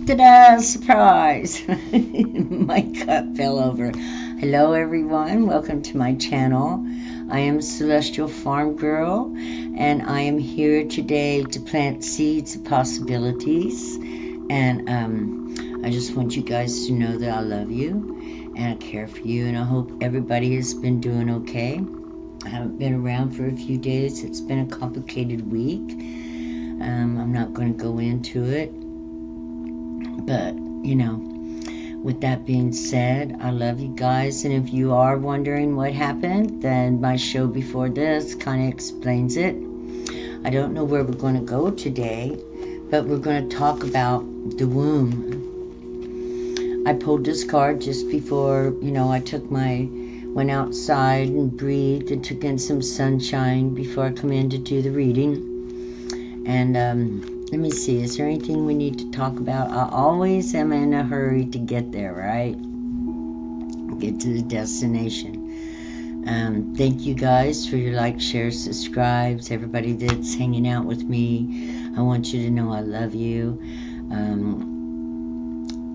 Ta-da! Surprise! My cup fell over. Hello everyone, welcome to my channel. I am Celestial Farm Girl, and I am here today to plant seeds of possibilities. And I just want you guys to know that I love you and I care for you, and I hope everybody has been doing okay. I haven't been around for a few days. It's been a complicated week. I'm not going to go into it. But, you know, with that being said, I love you guys. And if you are wondering what happened, then my show before this kind of explains it. I don't know where we're going to go today, but we're going to talk about the womb. I pulled this card just before, I went outside and breathed and took in some sunshine before I come in to do the reading. And, let me see, is there anything we need to talk about? I always am in a hurry to get there, right? Get to the destination. Thank you guys for your likes, shares, subscribes, everybody that's hanging out with me. I want you to know I love you.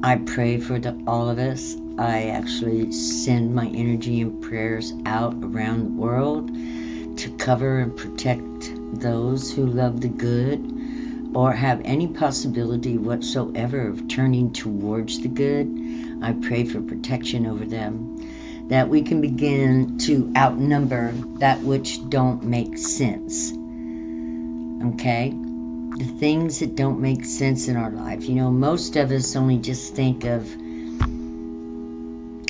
I pray for all of us. I actually send my energy and prayers out around the world to cover and protect those who love the good, or have any possibility whatsoever of turning towards the good. I pray for protection over them, that we can begin to outnumber that which don't make sense. Okay? The things that don't make sense in our life. Most of us only just think of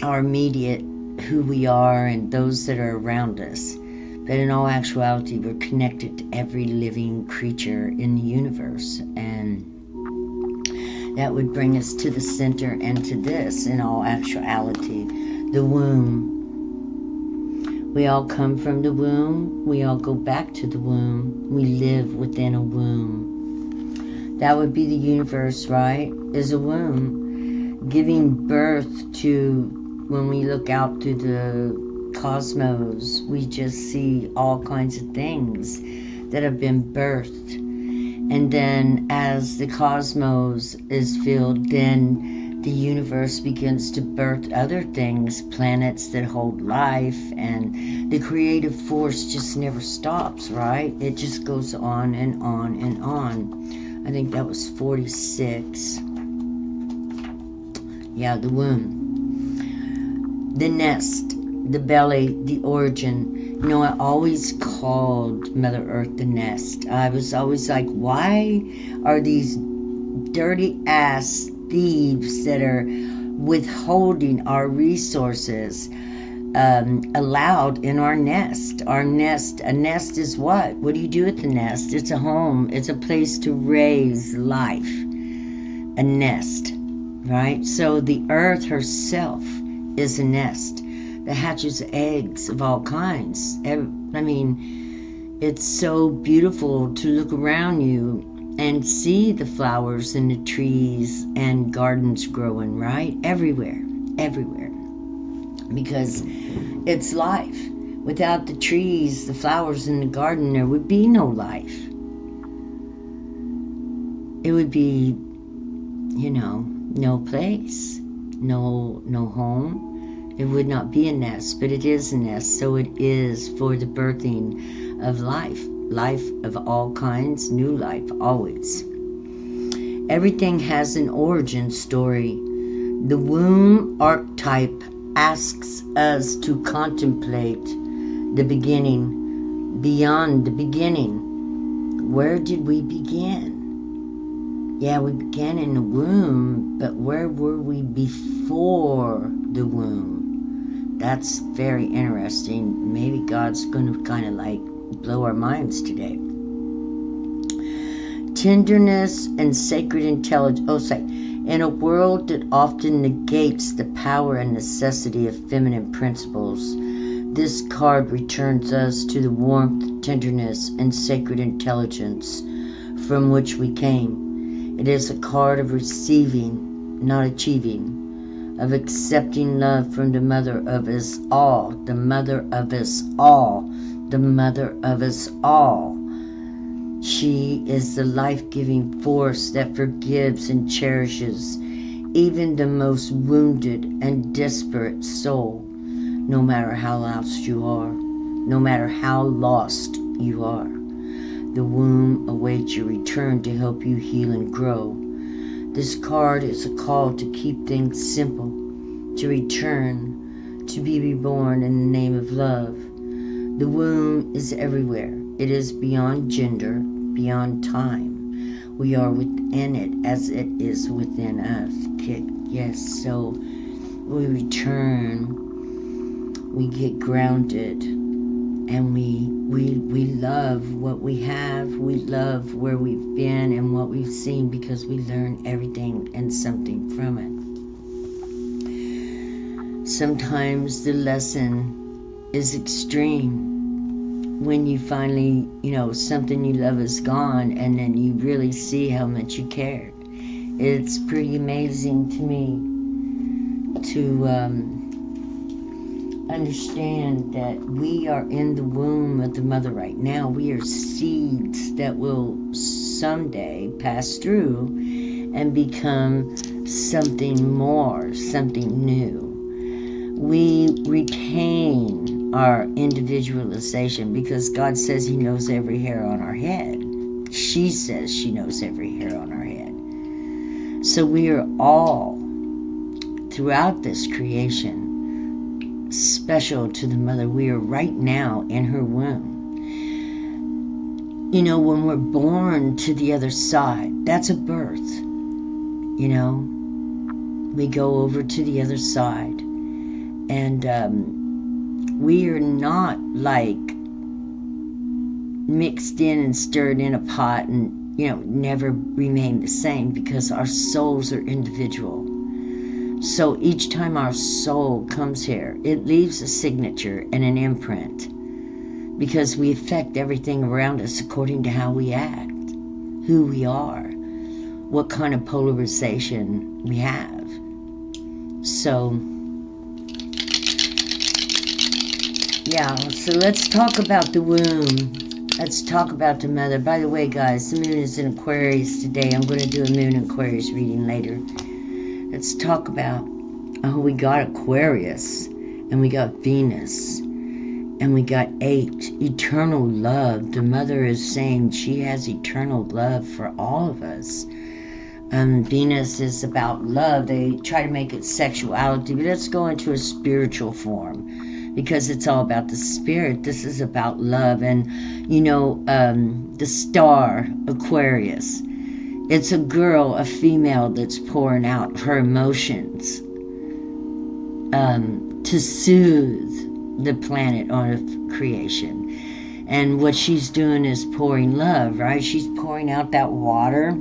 our immediate, who we are, and those that are around us. But in all actuality, we're connected to every living creature in the universe. And that would bring us to the center and to this, in all actuality, the womb. We all come from the womb. We all go back to the womb. We live within a womb. That would be the universe, right? Is a womb. Giving birth to, when we look out through the cosmos, we just see all kinds of things that have been birthed, and then as the cosmos is filled, then the universe begins to birth other things, planets that hold life, and the creative force just never stops, right? It just goes on and on and on. I think that was 46. Yeah, the womb, the nest, the belly, the origin. I always called Mother Earth the nest. I was always like, why are these dirty ass thieves that are withholding our resources allowed in our nest? Our nest, a nest is what? What do you do at the nest? It's a home. It's a place to raise life. A nest, right? So the earth herself is a nest that hatches eggs of all kinds. It's so beautiful to look around you and see the flowers and the trees and gardens growing, right? Everywhere. Because it's life. Without the trees, the flowers, and the garden, there would be no life. It would be, no place, no home. It would not be a nest, but it is a nest. So it is for the birthing of life. Life of all kinds, new life, always. Everything has an origin story. The womb archetype asks us to contemplate the beginning, beyond the beginning. Where did we begin? Yeah, we began in the womb, but where were we before the womb? That's very interesting. Maybe God's going to kind of blow our minds today. Tenderness and sacred intelligence. In a world that often negates the power and necessity of feminine principles, this card returns us to the warmth, tenderness, and sacred intelligence from which we came. It is a card of receiving, not achieving, of accepting love from the mother of us all, the mother of us all, the mother of us all. She is the life-giving force that forgives and cherishes even the most wounded and desperate soul, no matter how lost you are, no matter how lost you are. The womb awaits your return to help you heal and grow. This card is a call to keep things simple, to return, to be reborn in the name of love. The womb is everywhere. It is beyond gender, beyond time. We are within it as it is within us. Yes, so we return, we get grounded, and we love what we have. We love where we've been and what we've seen, because we learn everything and something from it. Sometimes the lesson is extreme. When you finally, something you love is gone, and then you really see how much you cared. It's pretty amazing to me to understand that we are in the womb of the mother right now. We are seeds that will someday pass through and become something more, something new. We retain our individualization because God says He knows every hair on our head. She says she knows every hair on our head. So we are all, throughout this creation, special to the mother. We are right now in her womb. When we're born to the other side, that's a birth. We go over to the other side. And we are not like mixed in and stirred in a pot and, never remain the same, because our souls are individual. So each time our soul comes here, it leaves a signature and an imprint, because we affect everything around us according to how we act, who we are, what kind of polarization we have. So let's talk about the womb. Let's talk about the mother. By the way, guys, the moon is in Aquarius today. I'm going to do a moon Aquarius reading later. Let's talk about, we got Aquarius, and we got Venus, and we got 8, eternal love. The mother is saying she has eternal love for all of us. Venus is about love. They try to make it sexuality, but let's go into a spiritual form, because it's all about the spirit. This is about love. And the star Aquarius, it's a girl, a female, that's pouring out her emotions to soothe the planet of creation. And what she's doing is pouring love, right? She's pouring out that water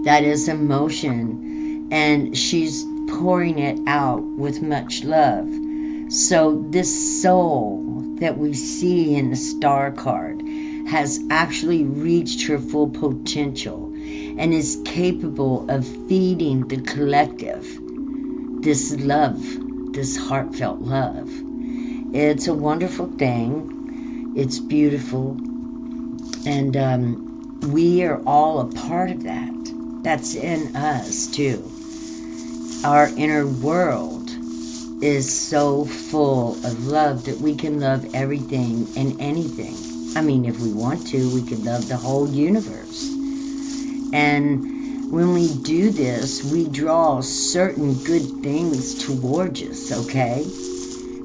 that is emotion, and she's pouring it out with much love. So this soul that we see in the star card has actually reached her full potential and is capable of feeding the collective this love, this heartfelt love. It's a wonderful thing. It's beautiful. And we are all a part of that. That's in us too. Our inner world is so full of love that we can love everything and anything. I mean, if we want to, we could love the whole universe. And when we do this, we draw certain good things towards us, okay?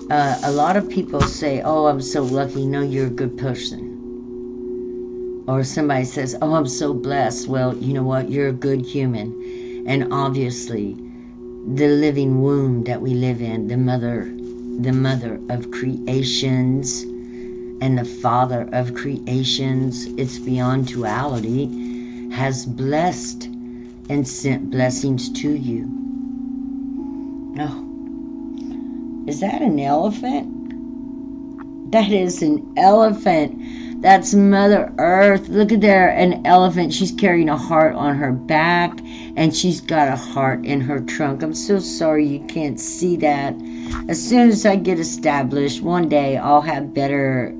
A lot of people say, oh, I'm so lucky. No, you're a good person. Or somebody says, oh, I'm so blessed. Well, you know what? You're a good human. And obviously, the living womb that we live in, the mother of creations and the father of creations, it's beyond duality, has blessed and sent blessings to you. Oh, is that an elephant? That is an elephant. That's Mother Earth. Look at there, an elephant. She's carrying a heart on her back, and she's got a heart in her trunk. I'm so sorry you can't see that. As soon as I get established, one day I'll have better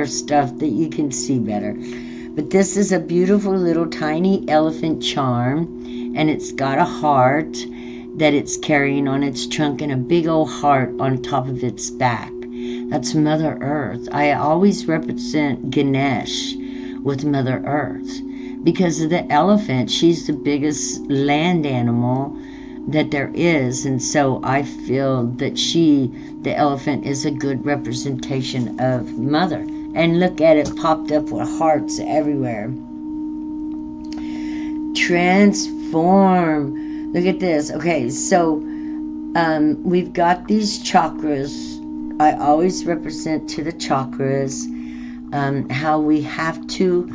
stuff that you can see better. But this is a beautiful little tiny elephant charm, and it's got a heart that it's carrying on its trunk and a big old heart on top of its back. That's Mother Earth. I always represent Ganesh with Mother Earth because of the elephant. She's the biggest land animal that there is, and so I feel that the elephant, is a good representation of Mother. And look at it, popped up with hearts everywhere. Transform. Look at this. Okay, so we've got these chakras. I always represent to the chakras how we have to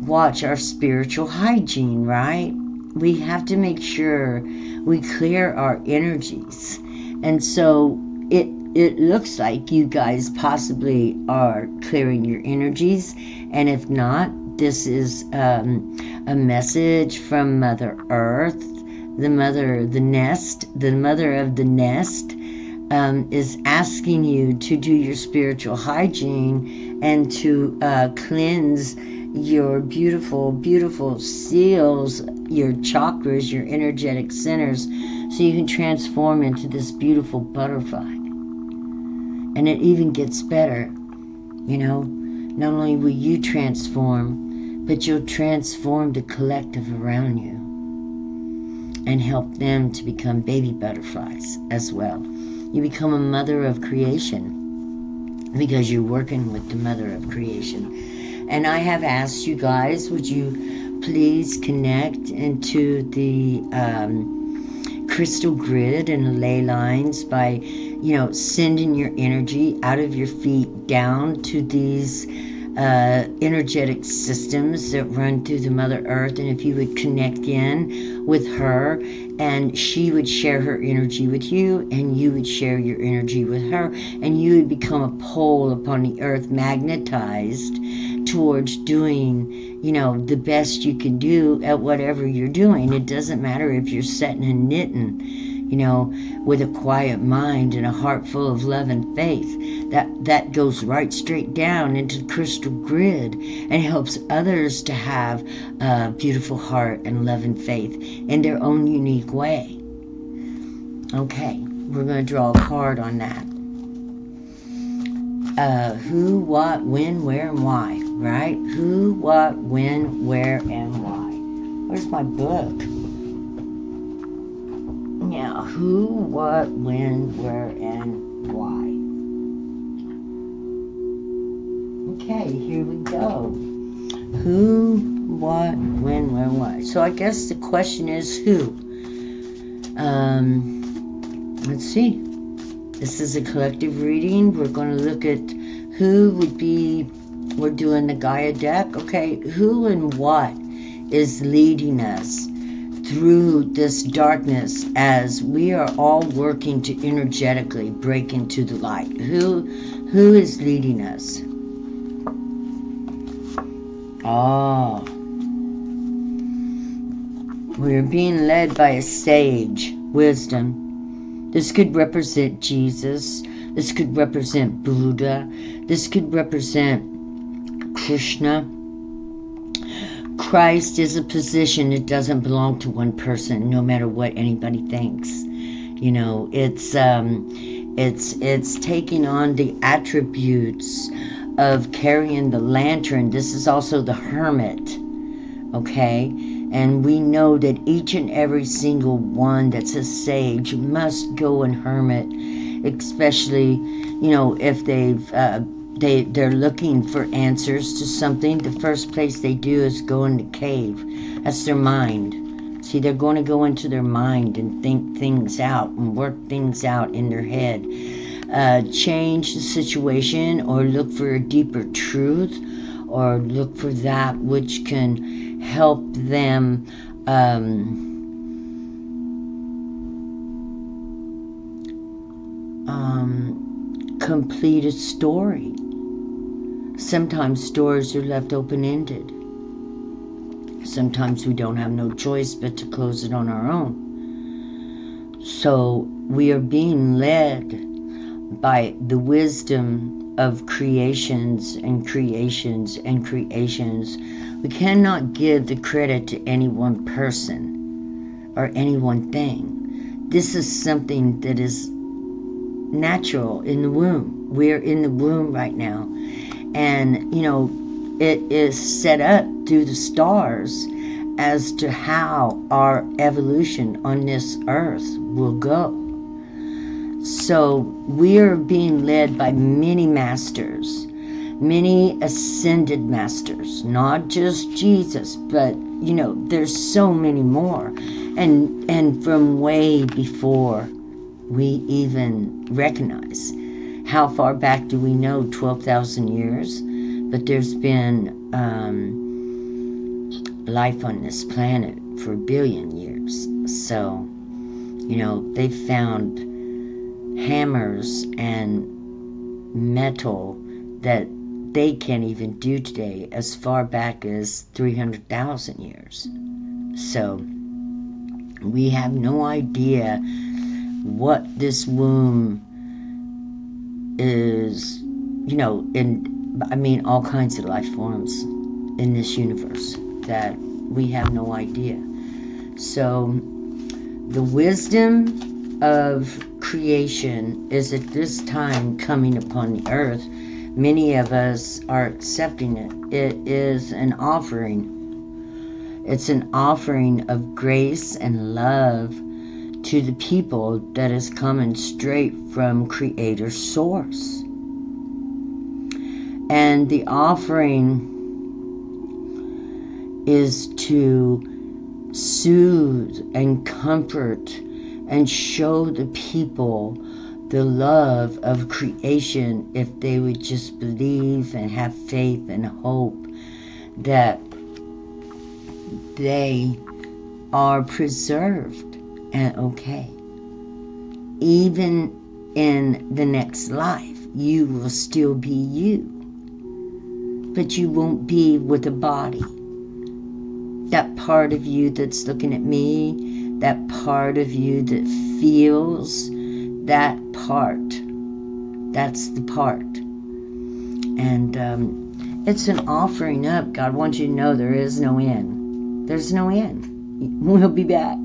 watch our spiritual hygiene, right? We have to make sure we clear our energies. And so it looks like you guys possibly are clearing your energies. And if not, this is a message from Mother Earth, the mother of the nest. The mother of the nest is asking you to do your spiritual hygiene and to cleanse your beautiful, beautiful seals, your chakras, your energetic centers, so you can transform into this beautiful butterfly. And it even gets better, you know. Not only will you transform, but you'll transform the collective around you and help them to become baby butterflies as well. You become a mother of creation because you're working with the mother of creation. And I have asked you guys, would you please connect into the crystal grid and the ley lines by, sending your energy out of your feet down to these energetic systems that run through the Mother Earth. And if you would connect in with her, and she would share her energy with you, and you would share your energy with her, and you would become a pole upon the earth, magnetized towards doing, the best you can do at whatever you're doing. It doesn't matter if you're sitting and knitting, with a quiet mind and a heart full of love and faith. That goes right straight down into the crystal grid and helps others to have a beautiful heart and love and faith in their own unique way. Okay, we're going to draw a card on that. Who, what, when, where, and why, right? Who, what, when, where, and why. Where's my book? Yeah, who, what, when, where, and why. Okay, here we go. Who, what, when, where, and why. So I guess the question is who. Let's see. This is a collective reading. We're going to look at who would be, we're doing the Gaia deck. Okay, who and what is leading us through this darkness as we are all working to energetically break into the light. Who is leading us? Oh, we're being led by a sage, wisdom. This could represent Jesus. This could represent Buddha. This could represent Krishna. Christ is a position. It doesn't belong to one person, no matter what anybody thinks. It's taking on the attributes of carrying the lantern. This is also the hermit, okay? And we know that each and every single one that's a sage must go and hermit, especially, if they're looking for answers to something. The first place they do is go in the cave. That's their mind. See, they're going to go into their mind and think things out and work things out in their head. Change the situation, or look for a deeper truth, or look for that which can help them complete a story. Sometimes stories are left open-ended. Sometimes we don't have no choice but to close it on our own. So we are being led by the wisdom of creations and creations and creations. We cannot give the credit to any one person or any one thing. This is something that is natural in the womb. We're in the womb right now. And, it is set up through the stars as to how our evolution on this earth will go. So we are being led by many masters, many ascended masters, not just Jesus, but there's so many more, and from way before we even recognize. How far back do we know? 12,000 years. But there's been life on this planet for a billion years. So, they've found hammers and metal that they can't even do today as far back as 300,000 years. So, we have no idea what this womb is, all kinds of life forms in this universe that we have no idea. So the wisdom of creation is at this time coming upon the earth. Many of us are accepting it. It is an offering. It's an offering of grace and love to the people that is coming straight from Creator Source. And the offering is to soothe and comfort and show the people the love of creation if they would just believe and have faith and hope that they are preserved and okay. Even in the next life, you will still be you. But you won't be with a body. That part of you that's looking at me, that part of you that feels, that part, that's the part. And it's an offering up. God wants you to know there is no end. There's no end. We'll be back.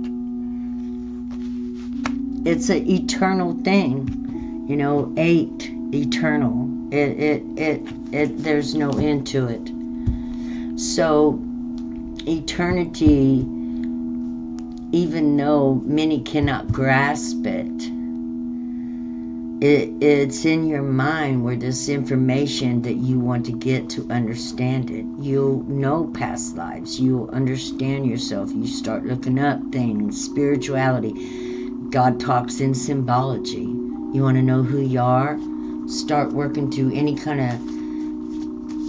It's an eternal thing, eternal. There's no end to it. So eternity, even though many cannot grasp it's in your mind where this information that you want to get to understand it. You'll know past lives. You'll understand yourself. You start looking up things, spirituality. God talks in symbology. You want to know who you are? Start working through any kind of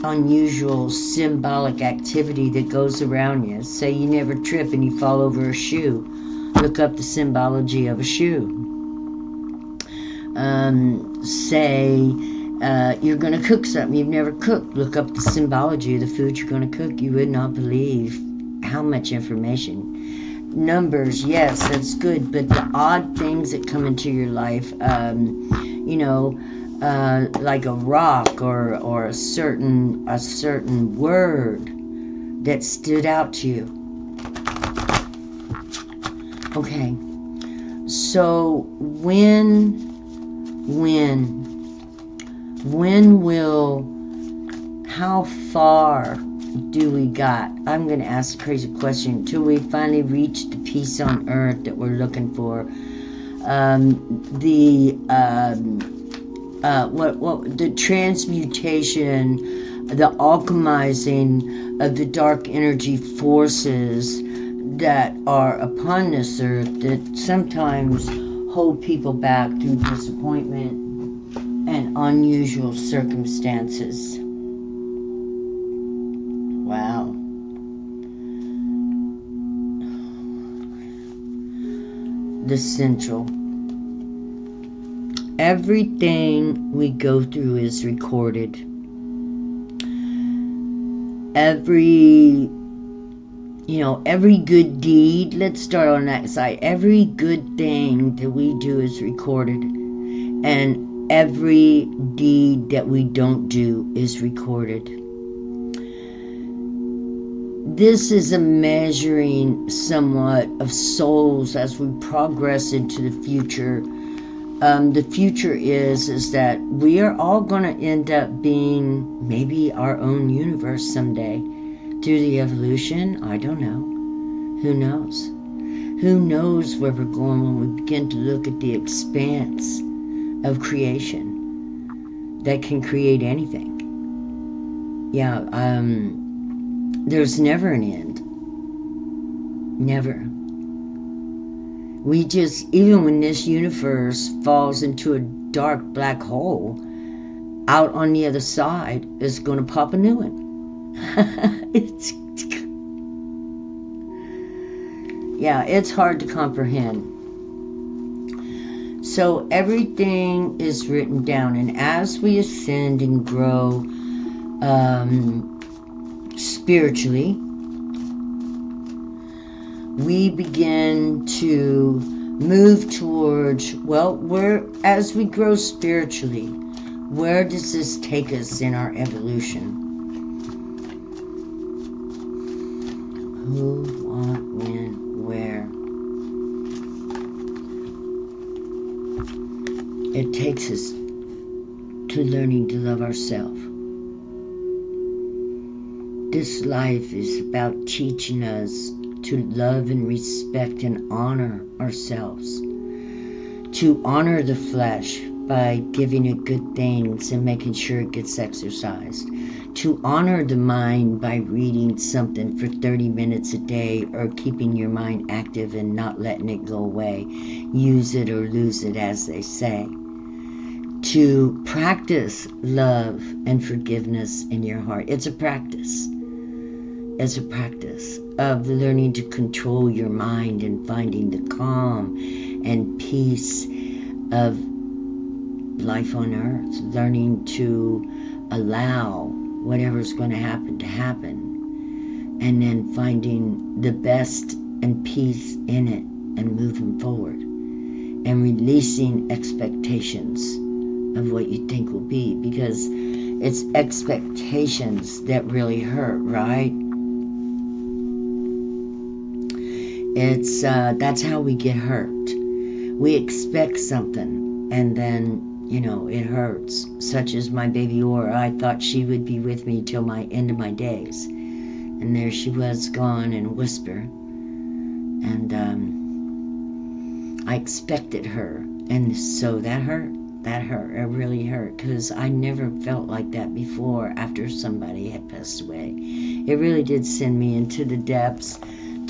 unusual symbolic activity that goes around you. Say you never trip and you fall over a shoe. Look up the symbology of a shoe. Say you're going to cook something you've never cooked. Look up the symbology of the food you're going to cook. You would not believe how much information. Numbers, yes, that's good, but the odd things that come into your life, like a rock or a certain word that stood out to you. Okay, so when will, how far do we got? I'm going to ask a crazy question. Until we finally reach the peace on earth that we're looking for. The transmutation, the alchemizing of the dark energy forces that are upon this earth that sometimes hold people back through disappointment and unusual circumstances. Wow. The central. Everything we go through is recorded. Every good deed, let's start on that side. Every good thing that we do is recorded. And Every deed that we don't do is recorded. This is a measuring somewhat of souls as we progress into the future. The future is that we are all going to end up being maybe our own universe someday through the evolution. I don't know. Who knows? Who knows where we're going when we begin to look at the expanse of creation that can create anything. Yeah, there's never an end. Never. We just, even when this universe falls into a dark black hole, out on the other side is going to pop a new one. It's hard to comprehend. So everything is written down, and as we ascend and grow spiritually, we begin to move towards, as we grow spiritually, where does this take us in our evolution? Who, what, when, where? It takes us to learning to love ourselves. This life is about teaching us to love and respect and honor ourselves. To honor the flesh by giving it good things and making sure it gets exercised. To honor the mind by reading something for 30 minutes a day or keeping your mind active and not letting it go away. Use it or lose it, as they say. To practice love and forgiveness in your heart. It's a practice. It's a practice of learning to control your mind and finding the calm and peace of life on earth. Learning to allow whatever's going to happen. And then finding the best and peace in it and moving forward. And releasing expectations of what you think will be. Because it's expectations that really hurt, right? It's that's how we get hurt. We expect something, and then, it hurts. Such as my baby Aura. I thought she would be with me till my end of my days, and there she was, gone in a whisper. And I expected her, and so that hurt. That hurt. It really hurt, because I never felt like that before. After somebody had passed away, it really did send me into the depths.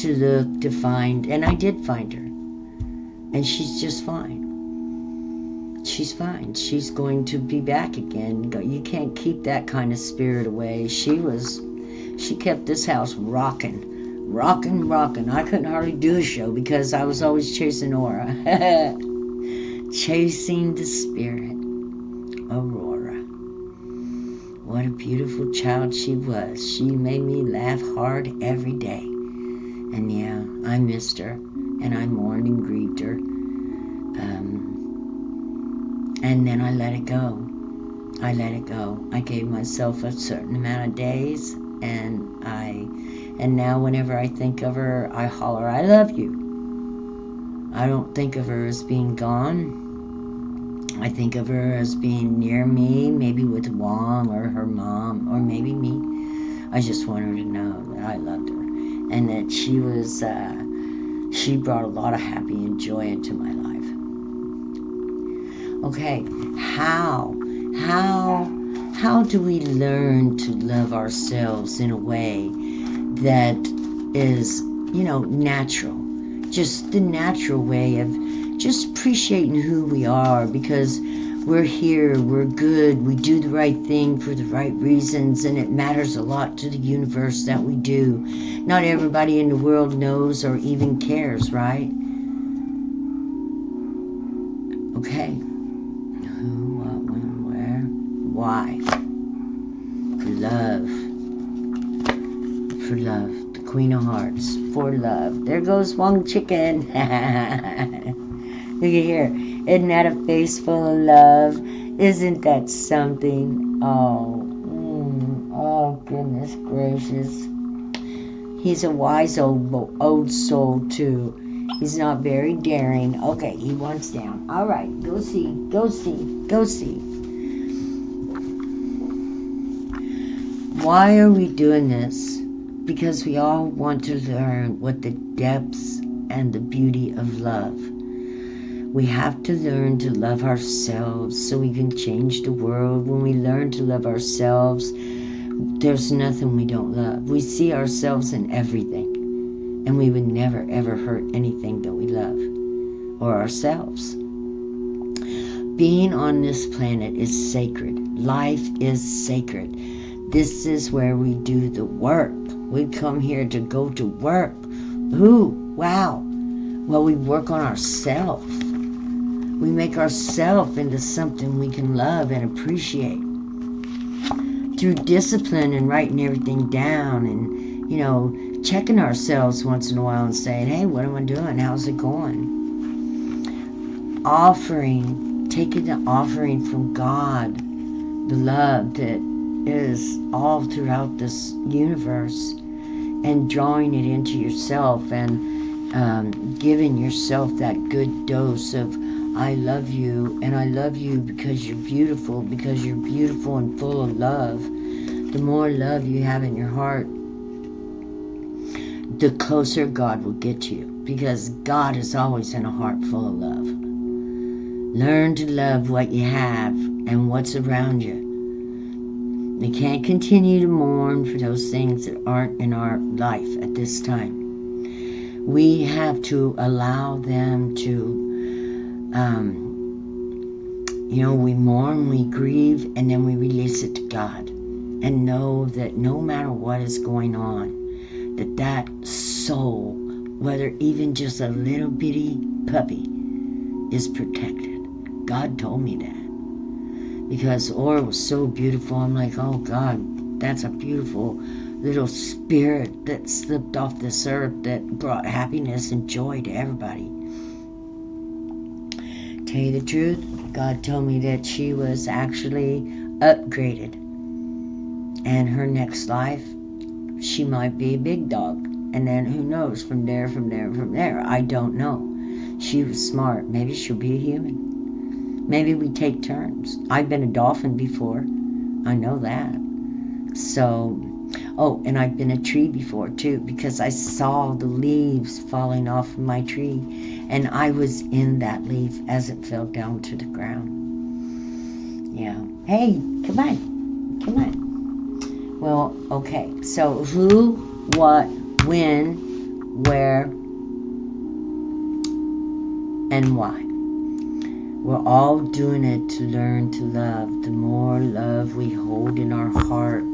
To look, to find, and I did find her, and she's just fine. She's fine. She's going to be back again. You can't keep that kind of spirit away. She kept this house rocking. I couldn't hardly do a show because I was always chasing Aura. Chasing the spirit, Aurora. What a beautiful child she was. She made me laugh hard every day. And yeah, I missed her, and I mourned and grieved her. And then I let it go. I gave myself a certain amount of days, and now whenever I think of her, I holler, I love you. I don't think of her as being gone. I think of her as being near me, maybe with Wong or her mom, or maybe me. I just want her to know that I loved her. And that she brought a lot of happy and joy into my life. Okay, how do we learn to love ourselves in a way that is, natural? Just the natural way of just appreciating who we are, because we're here, we're good, we do the right thing for the right reasons, and it matters a lot to the universe that we do. Not everybody in the world knows or even cares, right? Okay. Who, what, when, where, why? For love. The Queen of Hearts. For love. There goes Wong Chicken. Look at here. Isn't that a face full of love? Isn't that something? Oh, goodness gracious. He's a wise old soul, too. He's not very daring. Okay, he wants down. All right, go see. Why are we doing this? Because we all want to learn what the depths and the beauty of love. We have to learn to love ourselves so we can change the world. When we learn to love ourselves, there's nothing we don't love. We see ourselves in everything, and we would never ever hurt anything that we love or ourselves. Being on this planet is sacred. Life is sacred. This is where we do the work. We come here to go to work. Ooh, wow. Well, we work on ourselves. We make ourselves into something we can love and appreciate. Through discipline and writing everything down and, checking ourselves once in a while and saying, hey, what am I doing? How's it going? Taking the offering from God, the love that is all throughout this universe, and drawing it into yourself and giving yourself that good dose of I love you, and I love you because you're beautiful and full of love. The more love you have in your heart, the closer God will get to you, because God is always in a heart full of love. Learn to love what you have and what's around you. We can't continue to mourn for those things that aren't in our life at this time. We have to allow them to we mourn, we grieve, and then we release it to God, and know that no matter what is going on, that soul, whether even just a little bitty puppy, is protected. God told me that, because Aura was so beautiful. I'm like, oh God, that's a beautiful little spirit that slipped off this earth that brought happiness and joy to everybody. Tell you the truth, God told me that she was actually upgraded, and her next life she might be a big dog, and then who knows, from there I don't know. She was smart. Maybe she'll be a human. Maybe we take turns. I've been a dolphin before, I know that. So and I've been a tree before too, because I saw the leaves falling off of my tree, and I was in that leaf as it fell down to the ground. Yeah. Hey, come on. Well, okay. So who, what, when, where, and why? We're all doing it to learn to love. The more love we hold in our heart,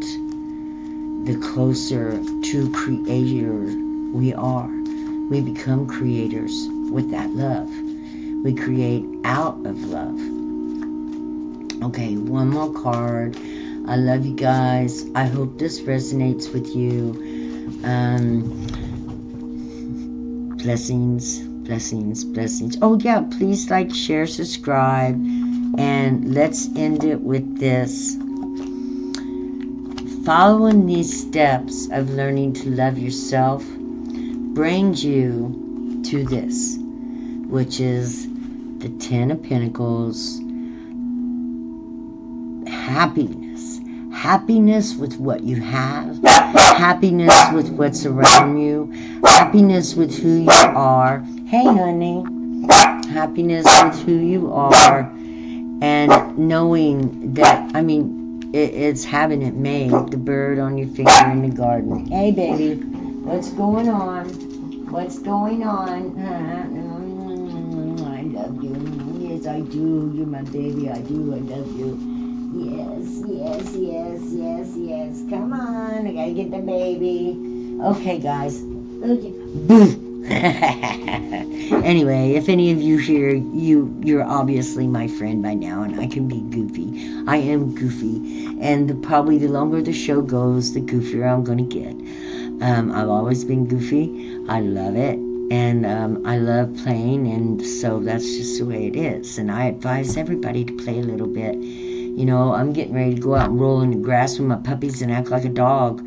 the closer to creator we are. We become creators with that love. We create out of love. Okay, one more card. I love you guys. I hope this resonates with you. Blessings. Oh yeah, please like, share, subscribe, and let's end it with this. Following these steps of learning to love yourself brings you to this, which is the 10 of Pentacles. Happiness with what you have, happiness with what's around you, happiness with who you are. Hey honey, happiness with who you are, and knowing that, it's having it made. The bird on your finger in the garden. Hey baby, what's going on? I love you. Yes, I do. You're my baby. I do. I love you. Yes. Come on. I gotta get the baby. Okay, guys. Boo. Anyway, if any of you here, you're obviously my friend by now, and I can be goofy. I am goofy, and probably the longer the show goes, the goofier I'm gonna get. I've always been goofy. I love it, And I love playing, and so that's just the way it is. And I advise everybody to play a little bit. You know, I'm getting ready to go out and roll in the grass with my puppies and act like a dog,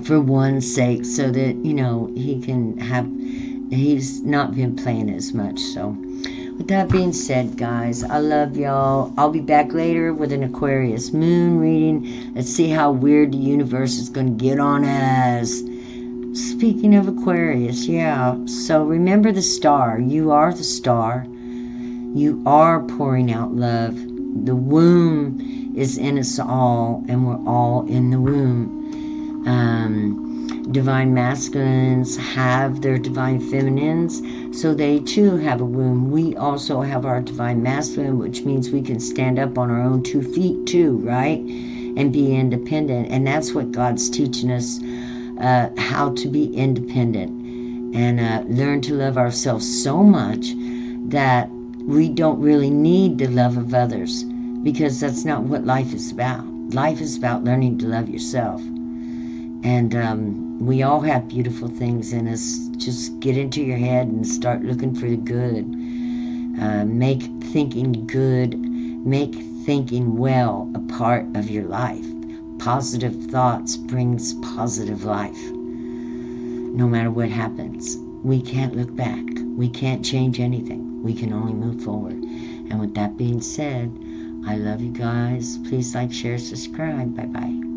for one's sake, so that, you know, he's not been playing as much. So with that being said, guys, I love y'all. I'll be back later with an Aquarius moon reading. Let's see how weird the universe is going to get on us. Speaking of Aquarius, yeah, so remember the star. You are the star. You are pouring out love. The womb is in us all, and we're all in the womb. Divine masculines have their divine feminines, so they too have a womb. We also have our divine masculine, which means we can stand up on our own 2 feet too, right? And be independent. And that's what God's teaching us, how to be independent and learn to love ourselves so much that we don't really need the love of others, because that's not what life is about. Life is about learning to love yourself. And we all have beautiful things in us. Just get into your head and start looking for the good. Make thinking good, make thinking well a part of your life. Positive thoughts brings positive life. No matter what happens, we can't look back. We can't change anything. We can only move forward. And with that being said, I love you guys. Please like, share, subscribe. Bye-bye.